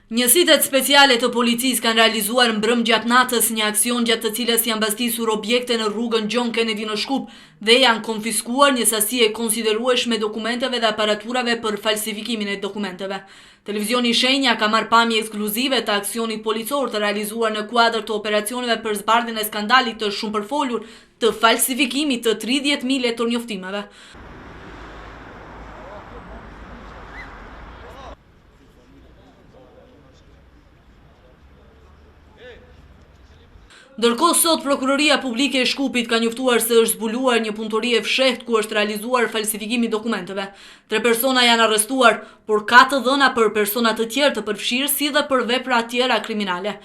Njësitet speciale të policisë kanë realizuar mbrëm gjatë natës një aksion gjatë të cilës janë mbastisur objekte në rrugën Gjon Kennedy në Shkup dhe janë konfiskuar një sasi e konsiderueshme dokumenteve dhe aparaturave për falsifikimin e dokumenteve. Televizioni Shenja ka marrë pamje ekskluzive të aksionit policor të realizuar në kuadër të operacioneve për zbardhjen e skandalit të shumë përfolur të falsifikimit të 30.000 letër njoftimeve. Ndërkohë sot Prokuroria Publike e Shkupit ka njoftuar se është zbuluar një punëtori e fshehtë ku është realizuar falsifikimi i dokumenteve. 3 persona janë arrestuar, por ka të dhëna për persona të tjerë të përfshirë si dhe për vepra tjera kriminale.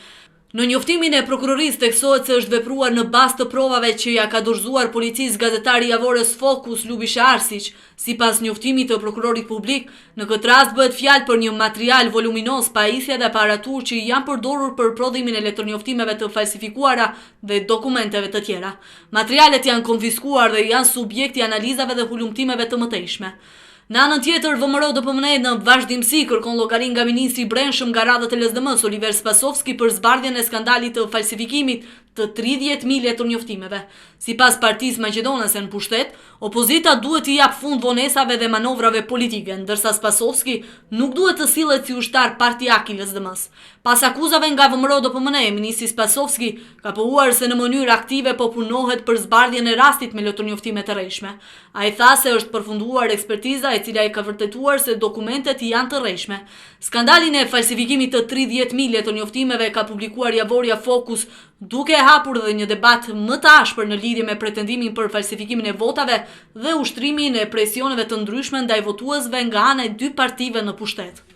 Në njoftimin e prokurorisë theksohet se është vepruar në bazë të provave që ja ka dorëzuar policisë gazetari javorës Fokus Lubisha Arsiq. Sipas njoftimit të prokurorit publik, në këtë rast bëhet fjalë për një material voluminos, pajisje dhe aparaturë që janë përdorur për prodhimin e letërnjoftimeve të falsifikuara dhe dokumenteve të tjera. Materialet janë konfiskuar dhe janë subjekti analizave dhe hulumtimeve të mëtejshme. Në anën tjetër, VMRO-DPMNE në vazhdimsi kërkon llogari nga ministri i Brendshëm nga radhët e LSDM-s Oliver Spasovski për zbardhjen e skandalit të falsifikimit të 30.000 letër njoftimeve. Sipas Partisë Maqedonase në pushtet, opozita duhet t'i jap fund vonesave dhe manovrave politike, ndërsa Spasovski nuk duhet të sillet si ushtar partijak i LSDM-s. Pas akuzave nga VMRO-DPMNE, ministri Spasovski ka pohuar se në mënyrë aktive po punohet për zbardhjen e rastit me letër njoftime të rrejshme. Ai tha se është përfunduar ekspertiza e cila e ka vërtetuar se dokumentet janë të rrejshme. Skandalin e falsifikimit të 30.000 letër njoftimeve ka publikuar javorja Fokus, duke hapur dhe një debat më të ashpër në lidhje me pretendimin për falsifikimin e votave dhe ushtrimin e presioneve të ndryshme ndaj votuesve nga ana e 2 partive në pushtet.